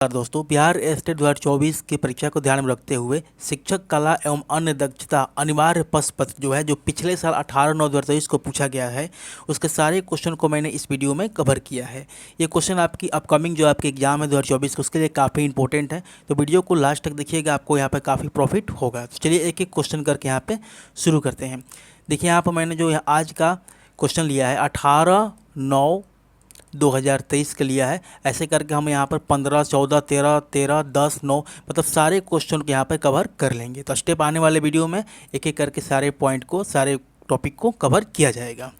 दोस्तों, बिहार स्टेट 2024 की परीक्षा को ध्यान में रखते हुए शिक्षक कला एवं अन्य दक्षता अनिवार्य प्रश्न पत्र जो है जो पिछले साल 18/9/2023 को पूछा गया है, उसके सारे क्वेश्चन को मैंने इस वीडियो में कवर किया है। ये क्वेश्चन आपकी अपकमिंग जो आपके एग्जाम है 2024 उसके लिए काफ़ी इंपॉर्टेंट है, तो वीडियो को लास्ट तक देखिएगा, आपको यहाँ पर काफ़ी प्रॉफिट होगा। तो चलिए एक एक क्वेश्चन करके यहाँ पर शुरू करते हैं। देखिए यहाँ पर मैंने जो आज का क्वेश्चन लिया है 18/9/2023 के लिया है। ऐसे करके हम यहाँ पर 15, 14, 13, 13, 10, 9 मतलब सारे क्वेश्चन को यहाँ पर कवर कर लेंगे। तो स्टेप आने वाले वीडियो में एक एक करके सारे पॉइंट को, सारे टॉपिक को कवर किया जाएगा।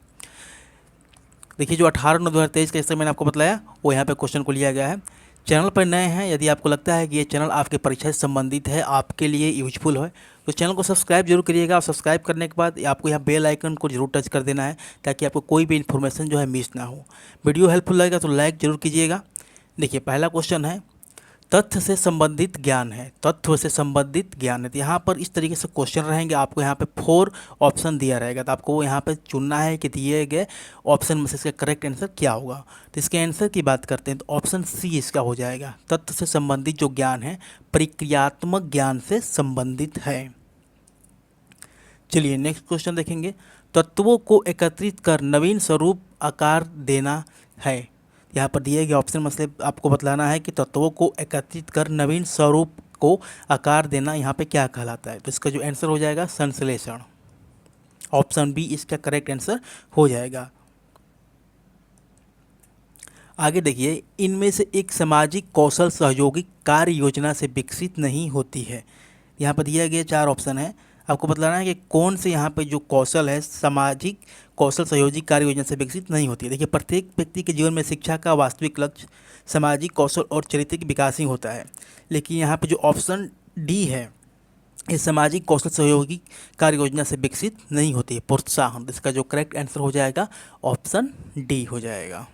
देखिए जो 18/9/2023 का जैसे मैंने आपको बताया वो यहाँ पे क्वेश्चन को लिया गया है। चैनल पर नए हैं, यदि आपको लगता है कि ये चैनल आपके परीक्षा से संबंधित है, आपके लिए यूजफुल है, तो चैनल को सब्सक्राइब जरूर करिएगा। और सब्सक्राइब करने के बाद आपको यहाँ बेल आइकन को जरूर टच कर देना है, ताकि आपको कोई भी इन्फॉर्मेशन जो है मिस ना हो। वीडियो हेल्पफुल लगेगा तो लाइक जरूर कीजिएगा। देखिए पहला क्वेश्चन है, तथ्य से संबंधित ज्ञान है। तथ्य से संबंधित ज्ञान है, तो यहाँ पर इस तरीके से क्वेश्चन रहेंगे। आपको यहाँ पे 4 ऑप्शन दिया रहेगा, तो आपको यहाँ पे चुनना है कि दिए गए ऑप्शन में से इसका करेक्ट आंसर क्या होगा। तो इसके आंसर की बात करते हैं तो ऑप्शन सी इसका हो जाएगा। तथ्य से संबंधित जो ज्ञान है प्रक्रियात्मक ज्ञान से संबंधित है। चलिए नेक्स्ट क्वेश्चन देखेंगे। तत्वों को एकत्रित कर नवीन स्वरूप आकार देना है। यहाँ पर दिए गए ऑप्शन में से आपको बतलाना है कि तत्वों को एकत्रित कर नवीन स्वरूप को आकार देना यहाँ पे क्या कहलाता है। तो इसका जो आंसर हो जाएगा संश्लेषण। ऑप्शन बी इसका करेक्ट आंसर हो जाएगा। आगे देखिए, इनमें से एक सामाजिक कौशल सहयोगी कार्य योजना से विकसित नहीं होती है। यहाँ पर दिया गया 4 ऑप्शन है, आपको बतलाना है कि कौन से यहाँ पे जो कौशल है सामाजिक कौशल सहयोगी कार्य योजना से विकसित नहीं होती है। देखिए प्रत्येक व्यक्ति के जीवन में शिक्षा का वास्तविक लक्ष्य सामाजिक कौशल और चारित्रिक विकास ही होता है, लेकिन यहाँ पे जो ऑप्शन डी है ये सामाजिक कौशल सहयोगी कार्य योजना से विकसित नहीं होती है, प्रोत्साहन। इसका जो करेक्ट आंसर हो जाएगा ऑप्शन डी हो जाएगा।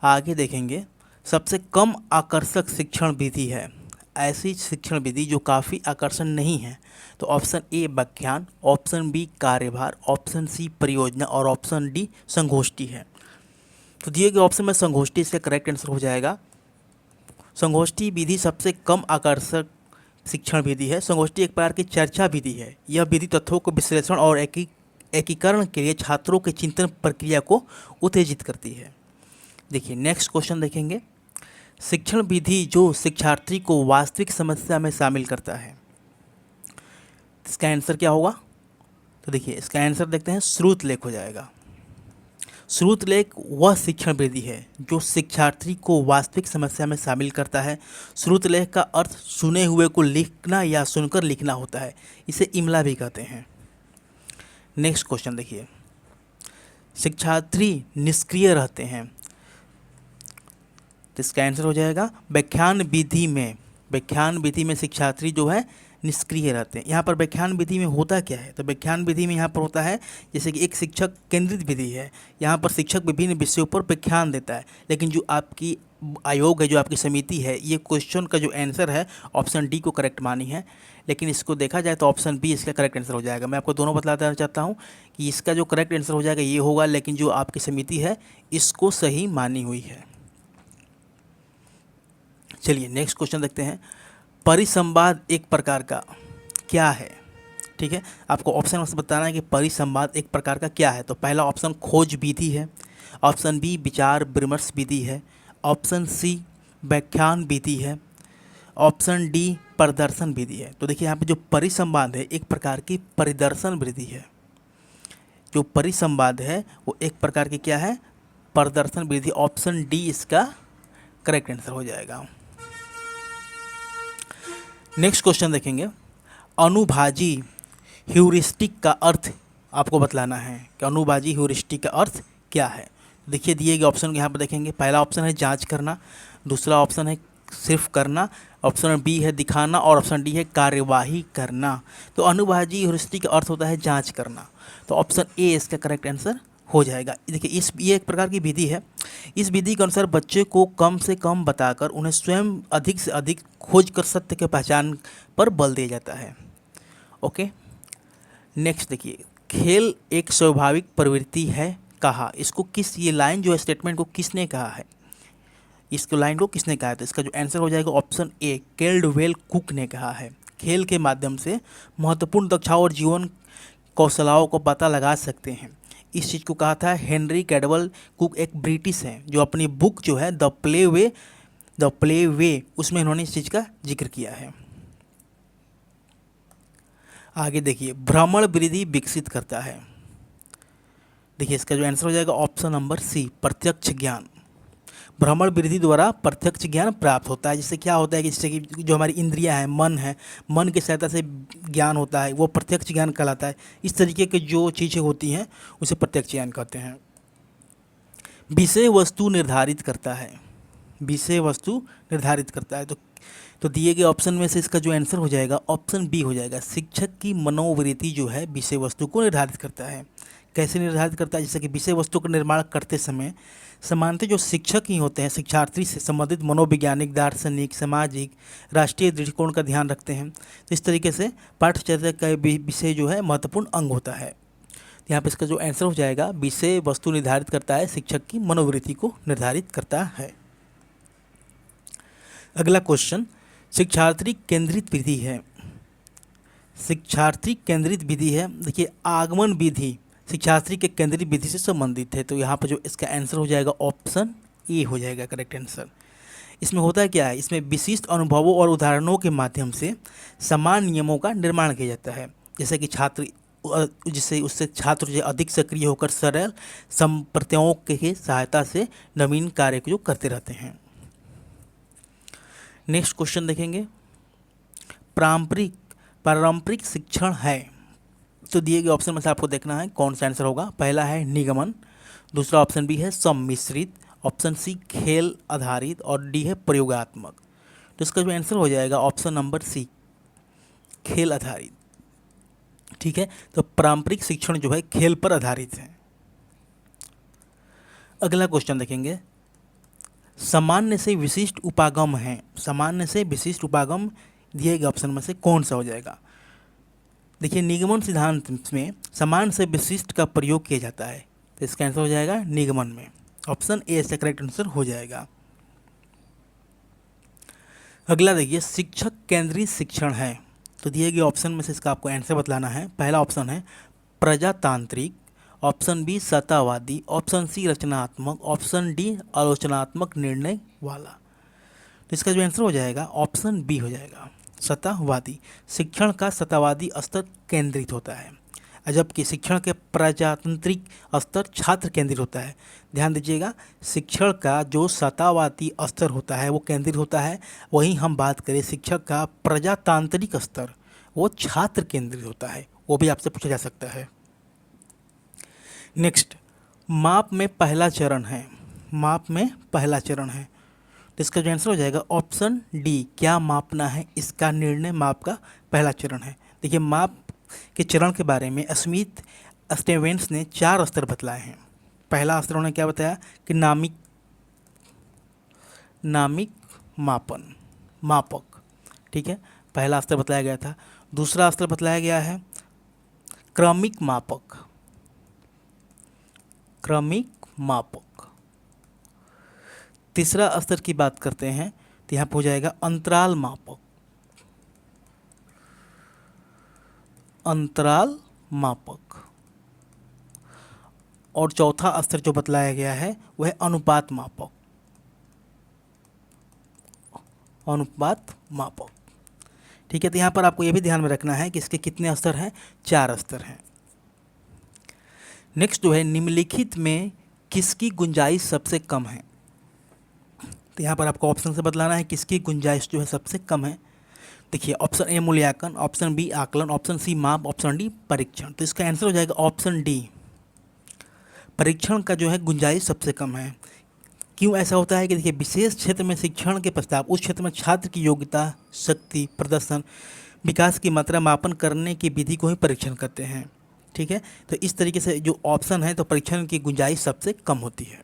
आगे देखेंगे, सबसे कम आकर्षक शिक्षण विधि है। ऐसी शिक्षण विधि जो काफ़ी आकर्षण नहीं है, तो ऑप्शन ए व्याख्यान, ऑप्शन बी कार्यभार, ऑप्शन सी परियोजना और ऑप्शन डी संगोष्ठी है। तो दिए गए ऑप्शन में संगोष्ठी इसका करेक्ट आंसर हो जाएगा। संगोष्ठी विधि सबसे कम आकर्षक शिक्षण विधि है। संगोष्ठी एक प्रकार की चर्चा विधि है। यह विधि तथ्यों को विश्लेषण और एकीकरण के लिए छात्रों के चिंतन प्रक्रिया को उत्तेजित करती है। देखिए नेक्स्ट क्वेश्चन देखेंगे, शिक्षण विधि जो शिक्षार्थी को वास्तविक समस्या में शामिल करता है, इसका आंसर क्या होगा। तो देखिए इसका आंसर देखते हैं, श्रुतलेख हो जाएगा। श्रुतलेख वह शिक्षण विधि है जो शिक्षार्थी को वास्तविक समस्या में शामिल करता है। श्रुतलेख का अर्थ सुने हुए को लिखना या सुनकर लिखना होता है, इसे इमला भी कहते हैं। नेक्स्ट क्वेश्चन देखिए, शिक्षार्थी निष्क्रिय रहते हैं, तो इसका आंसर हो जाएगा व्याख्यान विधि में। व्याख्यान विधि में शिक्षार्थी जो है निष्क्रिय रहते हैं। यहाँ पर व्याख्यान विधि में होता क्या है, तो व्याख्यान विधि में यहाँ पर होता है जैसे कि एक शिक्षक केंद्रित विधि है। यहाँ पर शिक्षक विभिन्न विषयों पर व्याख्यान देता है, लेकिन जो आपकी आयोग है, जो आपकी समिति है, ये क्वेश्चन का जो आंसर है ऑप्शन डी को करेक्ट मानी है, लेकिन इसको देखा जाए तो ऑप्शन बी इसका करेक्ट आंसर हो जाएगा। मैं आपको दोनों बतलाना चाहता हूँ कि इसका जो करेक्ट आंसर हो जाएगा ये होगा, लेकिन जो आपकी समिति है इसको सही मानी हुई है। चलिए नेक्स्ट क्वेश्चन देखते हैं, परिसंवाद एक प्रकार का क्या है। ठीक है, आपको ऑप्शन में से बताना है कि परिसंवाद एक प्रकार का क्या है। तो पहला ऑप्शन खोज विधि है, ऑप्शन बी विचार विमर्श विधि है, ऑप्शन सी व्याख्यान विधि है, ऑप्शन डी प्रदर्शन विधि है। तो देखिए यहाँ पे जो परिसंवाद है एक प्रकार की परिदर्शन विधि है। जो परिसंवाद है वो एक प्रकार की क्या है, प्रदर्शन विधि। ऑप्शन डी इसका करेक्ट आंसर हो जाएगा। नेक्स्ट क्वेश्चन देखेंगे, अनुभाजी ह्यूरिस्टिक का अर्थ आपको बतलाना है कि अनुभाजी ह्यूरिस्टिक का अर्थ क्या है। देखिए दिए गए ऑप्शन यहाँ पर देखेंगे, पहला ऑप्शन है जांच करना, दूसरा ऑप्शन है सिर्फ करना, ऑप्शन बी है दिखाना और ऑप्शन डी है कार्यवाही करना। तो अनुभाजी ह्यूरिस्टिक का अर्थ होता है जांच करना, तो ऑप्शन ए इसका करेक्ट आंसर हो जाएगा। देखिए ये एक प्रकार की विधि है। इस विधि के अनुसार बच्चे को कम से कम बताकर उन्हें स्वयं अधिक से अधिक खोज कर सत्य के पहचान पर बल दिया जाता है। ओके नेक्स्ट देखिए, खेल एक स्वाभाविक प्रवृत्ति है कहा, इसको किस, ये लाइन जो है स्टेटमेंट को किसने कहा है। इसको लाइन को किसने कहा है? तो इसका जो आंसर हो जाएगा ऑप्शन ए, कैल्डवेल कुक ने कहा है। खेल के माध्यम से महत्वपूर्ण दक्षताओं और जीवन कौशलाओं को पता लगा सकते हैं, इस चीज़ को कहा था हेनरी कैडवल कुक, एक ब्रिटिश हैं जो अपनी बुक जो है द प्ले वे उसमें इन्होंने इस चीज़ का जिक्र किया है। आगे देखिए, भ्रमण वृद्धि विकसित करता है। देखिए इसका जो आंसर हो जाएगा ऑप्शन नंबर सी, प्रत्यक्ष ज्ञान। भ्रमण वृद्धि द्वारा प्रत्यक्ष ज्ञान प्राप्त होता है। जिससे क्या होता है कि जिससे कि जो हमारी इंद्रियां हैं, मन है, मन की सहायता से ज्ञान होता है, वो प्रत्यक्ष ज्ञान कहलाता है। इस तरीके की जो चीज़ें होती हैं उसे प्रत्यक्ष ज्ञान कहते हैं। विषय वस्तु निर्धारित करता है, विषय वस्तु निर्धारित करता है। तो दिए गए ऑप्शन में से इसका जो आंसर हो जाएगा ऑप्शन बी हो जाएगा, शिक्षक की मनोवृत्ति जो है विषय वस्तु को निर्धारित करता है। कैसे निर्धारित करता है? जैसे कि विषय वस्तु का निर्माण करते समय सामान्यतः जो शिक्षक ही होते हैं शिक्षार्थी से संबंधित मनोवैज्ञानिक, दार्शनिक, सामाजिक, राष्ट्रीय दृष्टिकोण का ध्यान रखते हैं। तो इस तरीके से पाठ्यचर्या का विषय जो है महत्वपूर्ण अंग होता है। तो यहाँ पर इसका जो आंसर हो जाएगा, विषय वस्तु निर्धारित करता है, शिक्षक की मनोवृत्ति को निर्धारित करता है। अगला क्वेश्चन, शिक्षार्थी केंद्रित विधि है। शिक्षार्थी केंद्रित विधि है। देखिए आगमन विधि शिक्षार्थी के केंद्रित विधि से संबंधित है। तो यहाँ पर जो इसका आंसर हो जाएगा ऑप्शन ए हो जाएगा करेक्ट आंसर। इसमें होता क्या है? इसमें विशिष्ट अनुभवों और उदाहरणों के माध्यम से समान नियमों का निर्माण किया जाता है। जैसे कि जिससे उससे छात्र जो अधिक सक्रिय होकर सरल संप्रत्यों की सहायता से नवीन कार्य को जो करते रहते हैं। नेक्स्ट क्वेश्चन देखेंगे, पारंपरिक शिक्षण है। तो दिए गए ऑप्शन में से आपको देखना है कौन सा आंसर होगा। पहला है निगमन, दूसरा ऑप्शन बी है सम्मिश्रित, ऑप्शन सी खेल आधारित और डी है प्रयोगात्मक। तो इसका जो आंसर हो जाएगा ऑप्शन नंबर सी, खेल आधारित। ठीक है, तो पारंपरिक शिक्षण जो है खेल पर आधारित है। अगला क्वेश्चन देखेंगे, सामान्य से विशिष्ट उपागम है। सामान्य से विशिष्ट उपागम दिए गए ऑप्शन में से कौन सा हो जाएगा? देखिए निगमन सिद्धांत में सामान्य से विशिष्ट का प्रयोग किया जाता है। तो इसका आंसर हो जाएगा निगमन में, ऑप्शन ए से करेक्ट आंसर हो जाएगा। अगला देखिए, शिक्षक केंद्रित शिक्षण है। तो दिए गए ऑप्शन में से इसका आपको आंसर बतलाना है। पहला ऑप्शन है प्रजातांत्रिक, ऑप्शन बी सत्तावादी, ऑप्शन सी रचनात्मक, ऑप्शन डी आलोचनात्मक निर्णय वाला। तो इसका जो आंसर हो जाएगा ऑप्शन बी हो जाएगा, सत्तावादी। शिक्षण का सत्तावादी स्तर केंद्रित होता है, जबकि शिक्षण के प्रजातांत्रिक स्तर छात्र केंद्रित होता है। ध्यान दीजिएगा, शिक्षण का जो सत्तावादी स्तर होता है वो केंद्रित होता है, वहीं हम बात करें शिक्षक का प्रजातांत्रिक स्तर वो छात्र केंद्रित होता है। वो भी आपसे पूछा जा सकता है। नेक्स्ट, माप में पहला चरण है। माप में पहला चरण है, तो इसका जो आंसर हो जाएगा ऑप्शन डी, क्या मापना है इसका निर्णय माप का पहला चरण है। देखिए माप के चरण के बारे में स्मिथ स्टेवेंस ने 4 स्तर बतलाए हैं। पहला स्तर उन्होंने क्या बताया कि नामिक मापक। ठीक है, पहला स्तर बताया गया था। दूसरा स्तर बतलाया गया है क्रमिक मापक। तीसरा स्तर की बात करते हैं तो यहाँ पर हो जाएगा अंतराल मापक। और चौथा स्तर जो बतलाया गया है वह अनुपात मापक। ठीक है, तो यहाँ पर आपको ये भी ध्यान में रखना है कि इसके कितने स्तर हैं, 4 स्तर हैं। नेक्स्ट जो है, निम्नलिखित में किसकी गुंजाइश सबसे कम है। तो यहाँ पर आपको ऑप्शन से बतलाना है किसकी गुंजाइश जो है सबसे कम है। देखिए ऑप्शन ए मूल्यांकन, ऑप्शन बी आकलन, ऑप्शन सी माप, ऑप्शन डी परीक्षण। तो इसका आंसर हो जाएगा ऑप्शन डी, परीक्षण का जो है गुंजाइश सबसे कम है। क्यों ऐसा होता है कि देखिए विशेष क्षेत्र में शिक्षण के पश्चात उस क्षेत्र में छात्र की योग्यता, शक्ति, प्रदर्शन, विकास की मात्रा मापन करने की विधि को ही परीक्षण करते हैं। ठीक है, तो इस तरीके से जो ऑप्शन है तो परीक्षण की गुंजाइश सबसे कम होती है।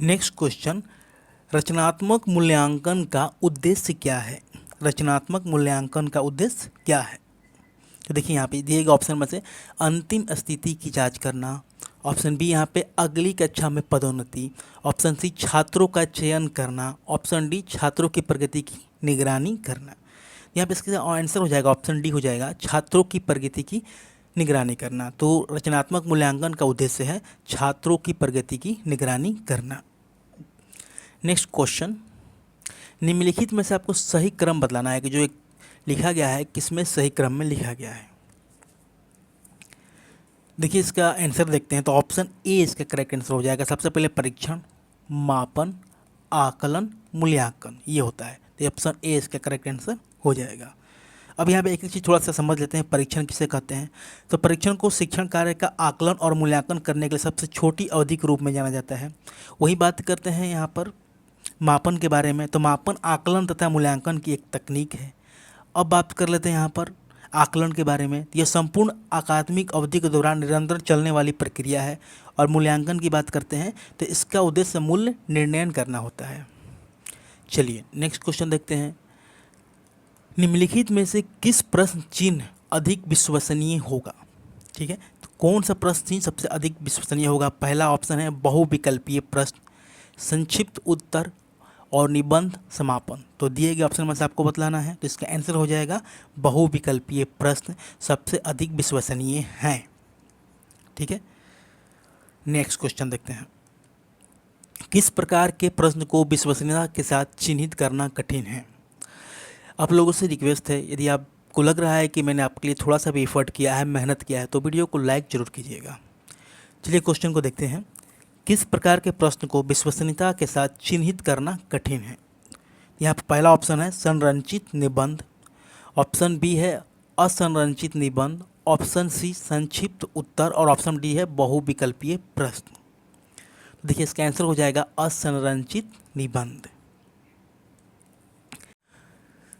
नेक्स्ट क्वेश्चन, रचनात्मक मूल्यांकन का उद्देश्य क्या है। रचनात्मक मूल्यांकन का उद्देश्य क्या है? तो देखिए यहाँ पे दिए गए ऑप्शन में से अंतिम स्थिति की जांच करना, ऑप्शन बी यहाँ पे अगली कक्षा में पदोन्नति, ऑप्शन सी छात्रों का चयन करना, ऑप्शन डी छात्रों की प्रगति की निगरानी करना। यहाँ पे इसका आंसर हो जाएगा ऑप्शन डी हो जाएगा, छात्रों की प्रगति की निगरानी करना। तो रचनात्मक मूल्यांकन का उद्देश्य है छात्रों की प्रगति की निगरानी करना। नेक्स्ट क्वेश्चन, निम्नलिखित में से आपको सही क्रम बतलाना है कि जो एक लिखा गया है किसमें सही क्रम में लिखा गया है। देखिए इसका आंसर देखते हैं, तो ऑप्शन ए इसका करेक्ट आंसर हो जाएगा। सबसे पहले परीक्षण, मापन, आकलन, मूल्यांकन, ये होता है, तो ऑप्शन ए इसका करेक्ट आंसर हो जाएगा। अब यहाँ पे एक चीज़ थोड़ा सा समझ लेते हैं, परीक्षण किसे कहते हैं। तो परीक्षण को शिक्षण कार्य का आकलन और मूल्यांकन करने के लिए सबसे छोटी अवधि के रूप में जाना जाता है। वही बात करते हैं यहाँ पर मापन के बारे में, तो मापन आकलन तथा मूल्यांकन की एक तकनीक है। अब बात कर लेते हैं यहाँ पर आकलन के बारे में। यह संपूर्ण अकादमिक अवधि के दौरान निरंतर चलने वाली प्रक्रिया है। और मूल्यांकन की बात करते हैं तो इसका उद्देश्य मूल्य निर्णयन करना होता है। चलिए नेक्स्ट क्वेश्चन देखते हैं, निम्नलिखित में से किस प्रश्न चिन्ह अधिक विश्वसनीय होगा। ठीक है, तो कौन सा प्रश्न चिन्ह सबसे अधिक विश्वसनीय होगा। पहला ऑप्शन है बहुविकल्पीय प्रश्न, संक्षिप्त उत्तर और निबंध समापन। तो दिए गए ऑप्शन में से आपको बतलाना है, तो इसका आंसर हो जाएगा बहुविकल्पीय प्रश्न सबसे अधिक विश्वसनीय हैं। ठीक है, नेक्स्ट क्वेश्चन देखते हैं, किस प्रकार के प्रश्न को विश्वसनीयता के साथ चिन्हित करना कठिन है। आप लोगों से रिक्वेस्ट है, यदि आपको लग रहा है कि मैंने आपके लिए थोड़ा सा भी एफर्ट किया है, मेहनत किया है, तो वीडियो को लाइक जरूर कीजिएगा। चलिए क्वेश्चन को देखते हैं, किस प्रकार के प्रश्न को विश्वसनीयता के साथ चिन्हित करना कठिन है। यहाँ पर पहला ऑप्शन है संरचित निबंध, ऑप्शन बी है असंरचित निबंध, ऑप्शन सी संक्षिप्त उत्तर और ऑप्शन डी है बहुविकल्पीय प्रश्न। तो देखिए इसका आंसर हो जाएगा असंरचित निबंध।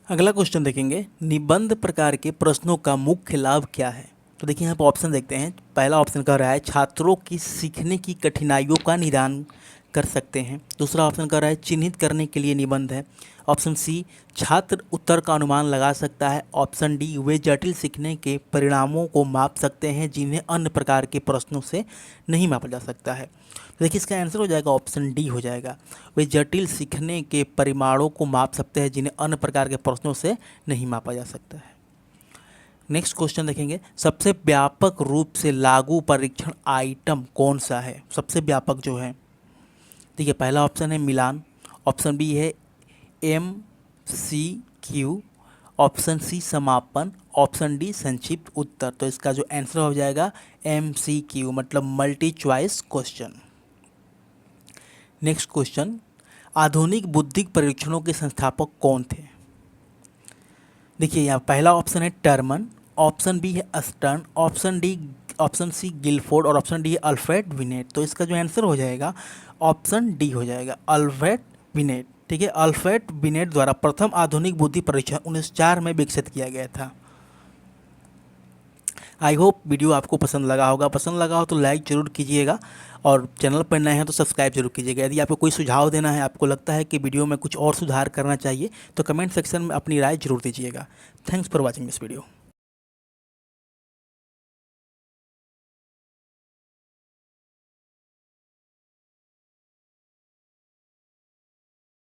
अगला क्वेश्चन देखेंगे, निबंध प्रकार के प्रश्नों का मुख्य लाभ क्या है। तो देखिए यहाँ पर ऑप्शन देखते हैं, पहला ऑप्शन कह रहा है छात्रों की सीखने की कठिनाइयों का निदान कर सकते हैं। दूसरा ऑप्शन कह रहा है चिन्हित करने के लिए निबंध है। ऑप्शन सी छात्र उत्तर का अनुमान लगा सकता है। ऑप्शन डी वे जटिल सीखने के परिणामों को माप सकते हैं जिन्हें अन्य प्रकार के प्रश्नों से नहीं मापा जा सकता है। तो देखिए इसका आंसर हो जाएगा ऑप्शन डी हो जाएगा, वे जटिल सीखने के परिमाणों को माप सकते हैं जिन्हें अन्य प्रकार के प्रश्नों से नहीं मापा जा सकता है। नेक्स्ट क्वेश्चन देखेंगे, सबसे व्यापक रूप से लागू परीक्षण आइटम कौन सा है। सबसे व्यापक जो है, देखिए पहला ऑप्शन है मिलान, ऑप्शन बी है MCQ, ऑप्शन सी समापन, ऑप्शन डी संक्षिप्त उत्तर। तो इसका जो आंसर हो जाएगा MCQ मतलब multi choice question. Next question, आधुनिक बौद्धिक परीक्षणों के संस्थापक कौन थे। देखिए यहाँ पहला ऑप्शन है टर्मन, ऑप्शन बी है अस्टर्न, ऑप्शन सी गिलफोर्ड और ऑप्शन डी है अल्फ्रेड बिनेट। तो इसका जो आंसर हो जाएगा ऑप्शन डी हो जाएगा अल्फ्रेड बिनेट। ठीक है, अल्फ्रेड बिनेट द्वारा प्रथम आधुनिक बुद्धि परीक्षण 1904 में विकसित किया गया था। आई होप वीडियो आपको पसंद लगा होगा, पसंद लगा हो तो लाइक जरूर कीजिएगा और चैनल पर नए हैं तो सब्सक्राइब जरूर कीजिएगा। यदि आपको कोई सुझाव देना है, आपको लगता है कि वीडियो में कुछ और सुधार करना चाहिए, तो कमेंट सेक्शन में अपनी राय जरूर दीजिएगा। Thanks for watching this video.